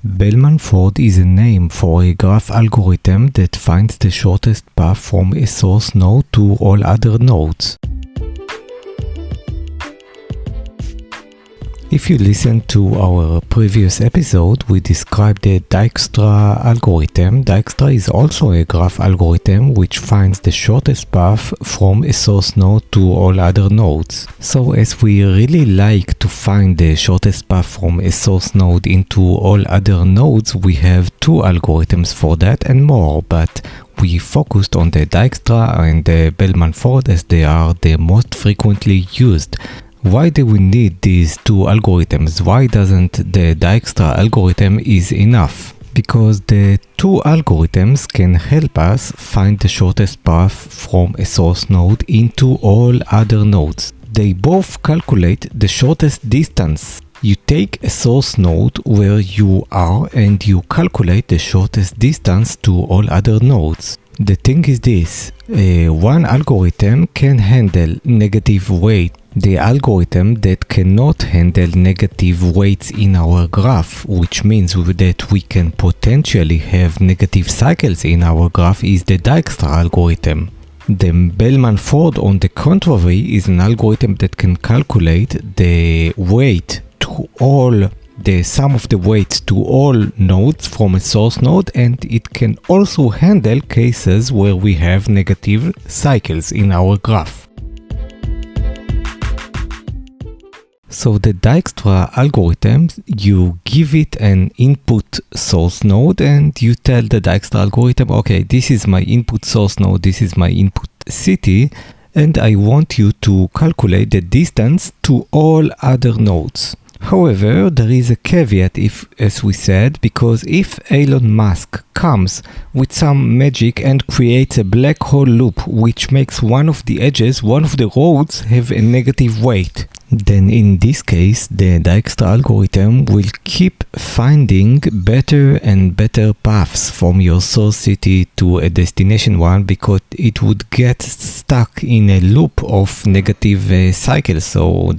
Bellman-Ford is a name for a graph algorithm that finds the shortest path from a source node to all other nodes. If you listen to our previous episode, we described the Dijkstra algorithm. Dijkstra is also a graph algorithm which finds the shortest path from a source node to all other nodes. So as we really like to find the shortest path from a source node into all other nodes, we have two algorithms for that and more, but we focused on the Dijkstra and the Bellman-Ford as they are the most frequently used. Why do we need these two algorithms? Why doesn't the Dijkstra algorithm is enough? Because the two algorithms can help us find the shortest path from a source node into all other nodes. They both calculate the shortest distance. You take a source node where you are and you calculate the shortest distance to all other nodes. The thing is this, one algorithm can handle negative weight. The algorithm that cannot handle negative weights in our graph, which means that we can potentially have negative cycles in our graph, is the Dijkstra algorithm. The Bellman-Ford, on the contrary, is an algorithm that can calculate the weight to all the sum of the weights to all nodes from a source node, and it can also handle cases where we have negative cycles in our graph. So the Dijkstra algorithm, you give it an input source node and you tell the Dijkstra algorithm, okay, this is my input source node, this is my input city, and I want you to calculate the distance to all other nodes. However, there is a caveat, as we said, because if Elon Musk comes with some magic and creates a black hole loop which makes one of the edges, one of the roads, have a negative weight, then in this case the Dijkstra algorithm will keep finding better and better paths from your source city to a destination one, because it would get stuck in a loop of negative cycles. So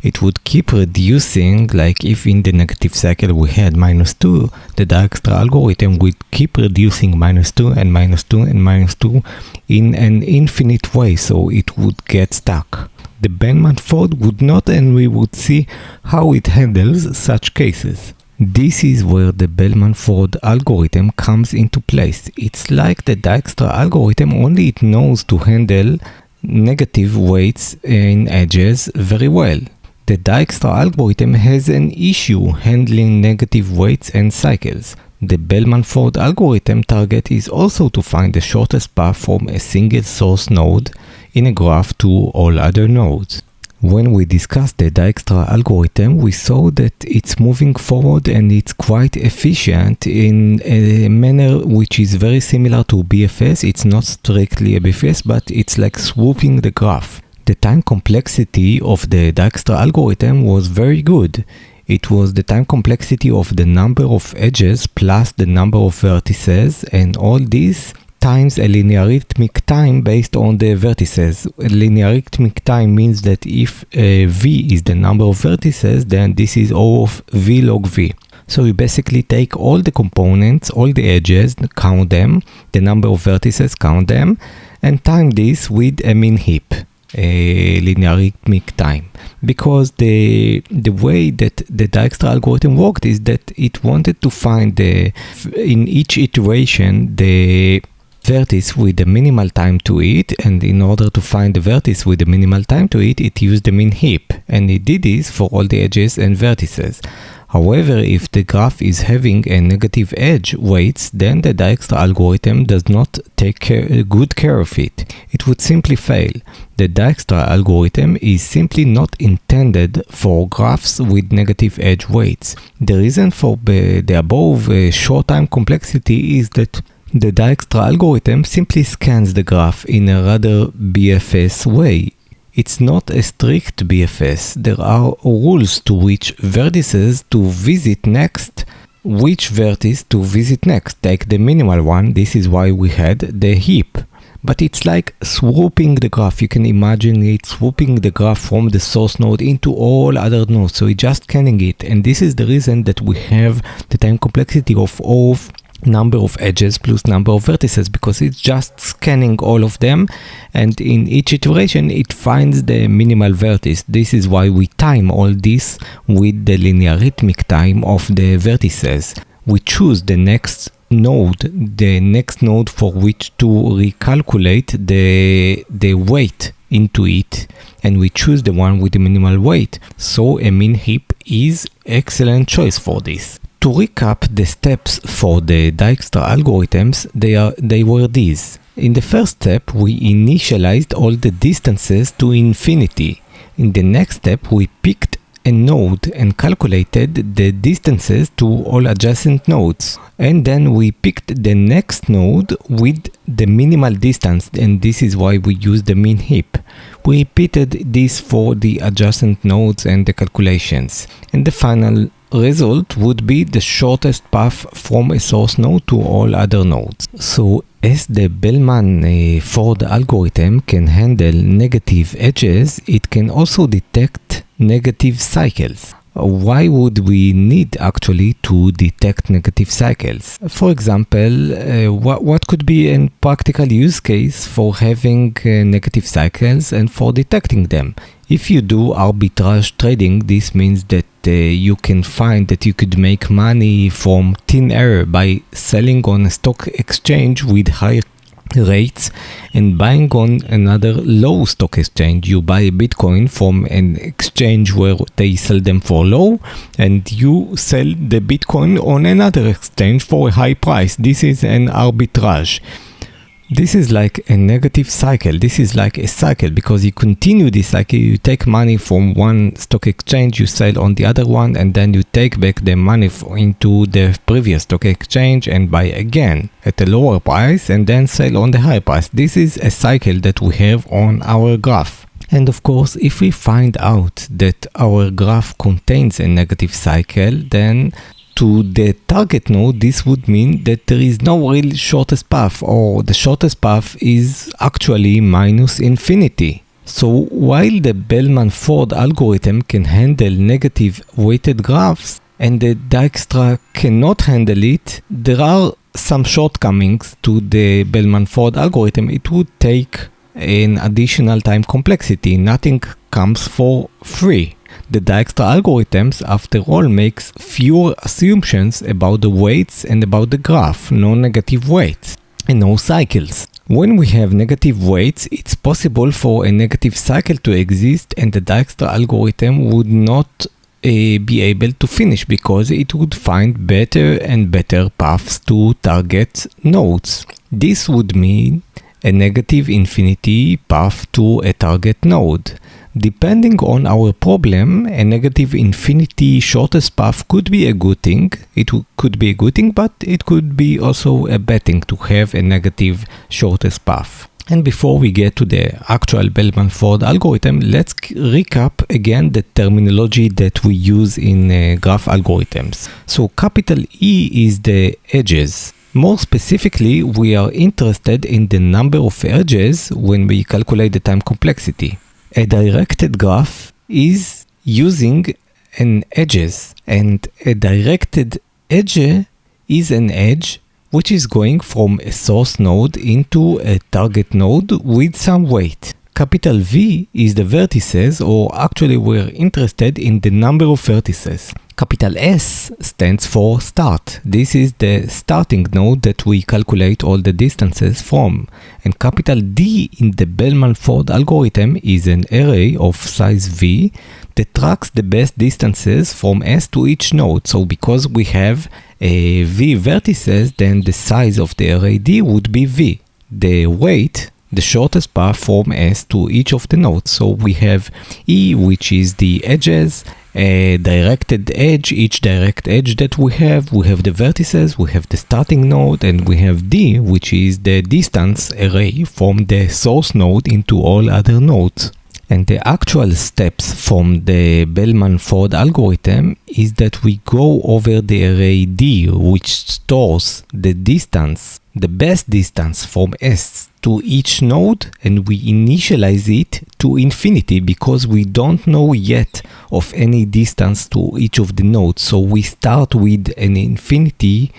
it would keep reducing, like if in the negative cycle we had -2, the Dijkstra algorithm would keep reducing -2 and -2 and -2 in an infinite way, so it would get stuck. The Bellman-Ford would not, and we would see how it handles such cases. This is where the Bellman-Ford algorithm comes into place. It's like the Dijkstra algorithm, only it knows to handle negative weights in edges very well. The Dijkstra algorithm has an issue handling negative weights and cycles. The Bellman-Ford algorithm target is also to find the shortest path from a single source node in a graph to all other nodes. When we discussed the Dijkstra algorithm, we saw that it's moving forward and it's quite efficient in a manner which is very similar to BFS. It's not strictly a BFS, but it's like swooping the graph. The time complexity of the Dijkstra algorithm was very good. It was the time complexity of the number of edges plus the number of vertices, and all this times a linearithmic time based on the vertices. A linearithmic time means that if v is the number of vertices, then this is O of v log v. So you basically take all the components, all the edges, count them, the number of vertices, count them, and time this with a min heap, a linearithmic time. Because the way that the Dijkstra algorithm worked is that it wanted to find in each iteration the vertex with the minimal time to it, and in order to find the vertex with the minimal time to it used the min heap, and it did this for all the edges and vertices. However, if the graph is having a negative edge weights, then the Dijkstra algorithm does not take good care of it. It would simply fail. The Dijkstra algorithm is simply not intended for graphs with negative edge weights. The reason for the above short time complexity is that the Dijkstra algorithm simply scans the graph in a rather BFS way. It's not a strict BFS. There are rules to which vertices to visit next, which vertex to visit next. Take the minimal one, this is why we had the heap. but it's like swooping the graph. You can imagine it swooping the graph from the source node into all other nodes. So it's just scanning it. And this is the reason that we have the time complexity of number of edges plus number of vertices, because it's just scanning all of them, and in each iteration it finds the minimal vertex. This is why we time all this with the linearithmic time of the vertices. We choose the next node for which to recalculate the weight into it, and we choose the one with the minimal weight. So a min heap is excellent choice for this. To recap the steps for the Dijkstra algorithms, they were these. In the first step, we initialized all the distances to infinity. In the next step, we picked a node and calculated the distances to all adjacent nodes. And then we picked the next node with the minimal distance, and this is why we use the min heap. We repeated this for the adjacent nodes and the calculations. And the final result would be the shortest path from a source node to all other nodes. So as the Bellman Ford algorithm can handle negative edges, it can also detect negative cycles. Why would we need actually to detect negative cycles? For example, what could be a practical use case for having negative cycles and for detecting them? If you do arbitrage trading, this means that you can find that you could make money from thin air by selling on a stock exchange with high rates and buying on another low stock exchange. You buy Bitcoin from an exchange where they sell them for low, and you sell the Bitcoin on another exchange for a high price. This is an arbitrage. This is like a negative cycle. This is like a cycle because you continue this cycle. You take money from one stock exchange, you sell on the other one, and then you take back the money into the previous stock exchange and buy again at a lower price and then sell on the high price. This is a cycle that we have on our graph. And of course, if we find out that our graph contains a negative cycle, then to the target node, this would mean that there is no real shortest path, or the shortest path is actually minus infinity. So while the Bellman-Ford algorithm can handle negative weighted graphs and the Dijkstra cannot handle it, there are some shortcomings to the Bellman-Ford algorithm. It would take an additional time complexity. Nothing comes for free. The Dijkstra algorithms, after all, makes fewer assumptions about the weights and about the graph, no negative weights and no cycles. When we have negative weights, it's possible for a negative cycle to exist, and the Dijkstra algorithm would not be able to finish because it would find better and better paths to target nodes. This would mean a negative infinity path to a target node. Depending on our problem, a negative infinity shortest path could be a good thing. It could be a good thing, but it could be also a bad thing to have a negative shortest path. And before we get to the actual Bellman-Ford algorithm, let's recap again the terminology that we use in graph algorithms. So capital E is the edges. More specifically, we are interested in the number of edges when we calculate the time complexity. A directed graph is using an edges, and a directed edge is an edge which is going from a source node into a target node with some weight. Capital V is the vertices, or actually we're interested in the number of vertices. Capital S stands for start. This is the starting node that we calculate all the distances from. And capital D in the Bellman-Ford algorithm is an array of size V that tracks the best distances from S to each node. So because we have a V vertices, then the size of the array D would be V. The weight, the shortest path from S to each of the nodes. So we have E, which is the edges, a directed edge. Each direct edge that we have the vertices, we have the starting node, and we have D, which is the distance array from the source node into all other nodes. And the actual steps from the Bellman-Ford algorithm is that we go over the array D, which stores the distance the best distance from S to each node, and we initialize it to infinity because we don't know yet of any distance to each of the nodes. So we start with an infinity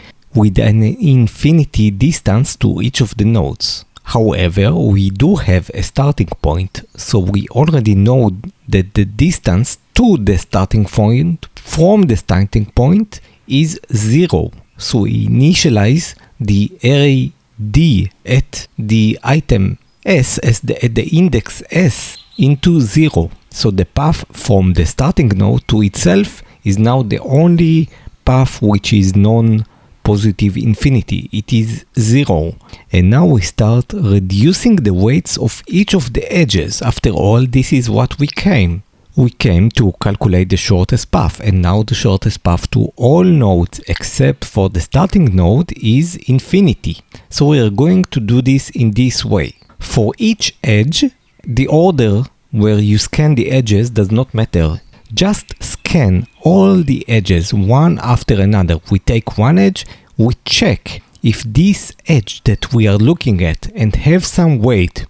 distance to each of the nodes. However, we do have a starting point, so we already know that the distance to the starting point from the starting point is 0. So we initialize the array D at the item S at the index S into 0. So the path from the starting node to itself is now the only path which is non-positive infinity. It is 0. And now we start reducing the weights of each of the edges. After all, this is what we came. We came to calculate the shortest path, and now the shortest path to all nodes except for the starting node is infinity. So we are going to do this in this way. For each edge, the order where you scan the edges does not matter. Just scan all the edges one after another. We take one edge, we check if this edge that we are looking at and have some weight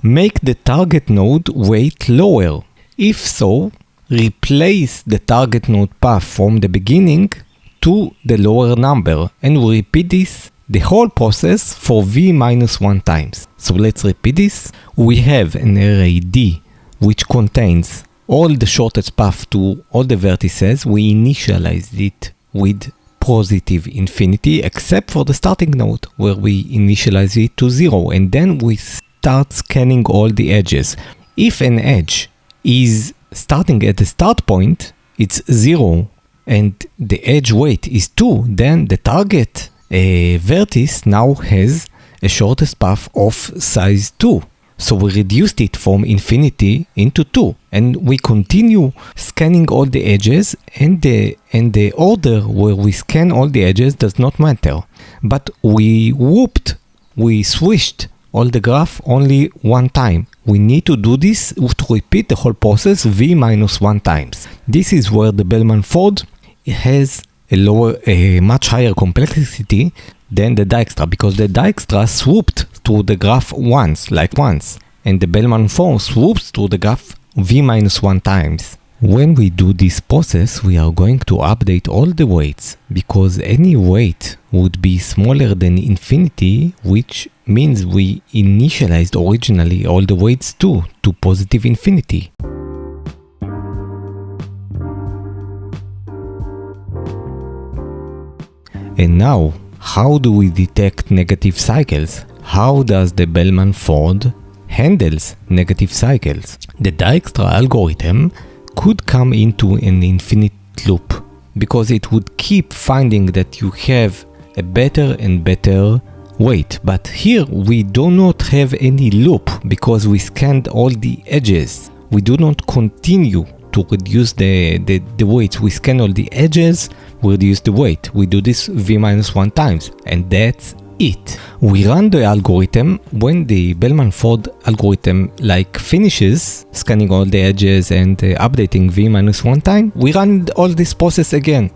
make the target node weight lower. If so, replace the target node path from the beginning to the lower number, and we repeat this the whole process for v minus 1 times. So let's repeat this. We have an array D which contains all the shortest path to all the vertices. We initialize it with positive infinity except for the starting node where we initialize it to 0, and then we start scanning all the edges. If an edge is starting at the start point, it's 0, and the edge weight is 2, then the target vertex now has a shortest path of size 2. So we reduced it from infinity into 2, and we continue scanning all the edges, and the order where we scan all the edges does not matter. But we switched all the graph only one time. We need to do this to repeat the whole process v minus 1 times. This is where the Bellman fold has a much higher complexity than the Dijkstra, because the Dijkstra swooped to the graph once, and the Bellman fold swoops to the graph v minus 1 times. When we do this process, we are going to update all the weights, because any weight would be smaller than infinity, which means we initialized originally all the weights to positive infinity. And now, how do we detect negative cycles? How does the Bellman fold handles negative cycles? The Dijkstra algorithm could come into an infinite loop, because it would keep finding that you have a better and better weight. But here we do not have any loop, because we scanned all the edges. We do not continue to reduce the weights. We scan all the edges, we reduce the weight. We do this v minus 1 times, and that's it. We run the algorithm. When the Bellman fold algorithm finishes scanning all the edges and updating v minus 1 time, we run all this process again.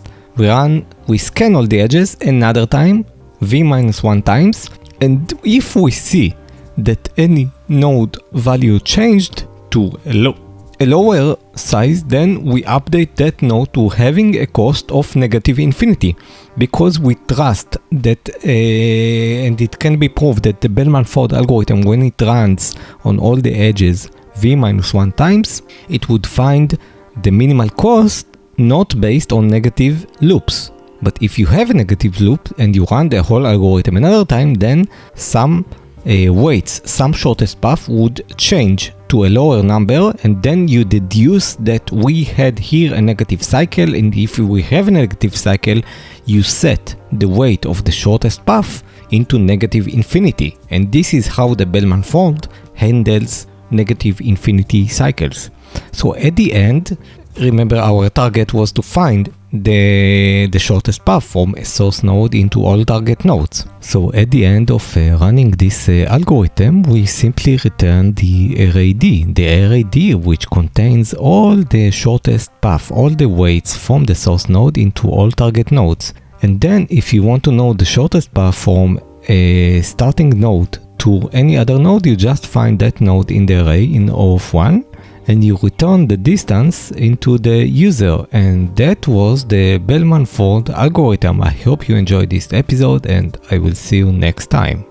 We scan all the edges another time, v minus 1 times, and if we see that any node value changed to a lower size, then we update that node to having a cost of negative infinity, because we trust that, and it can be proved that the Bellman fold algorithm, when it runs on all the edges v minus 1 times, it would find the minimal cost not based on negative loops. But if you have a negative loop and you run the whole algorithm another time, then some weights, some shortest path would change to a lower number, and then you deduce that we had here a negative cycle, and if we have a negative cycle, you set the weight of the shortest path into negative infinity. And this is how the Bellman fold handles negative infinity cycles. So at the end, remember, our target was to find the shortest path from a source node into all target nodes. So at the end of running this algorithm, we simply return the array D, which contains all the shortest path, all the weights from the source node into all target nodes. And then if you want to know the shortest path from a starting node to any other node, you just find that node in the array in O of 1, and you return the distance into the user. And that was the Bellman fold algorithm. I hope you enjoyed this episode, and I will see you next time.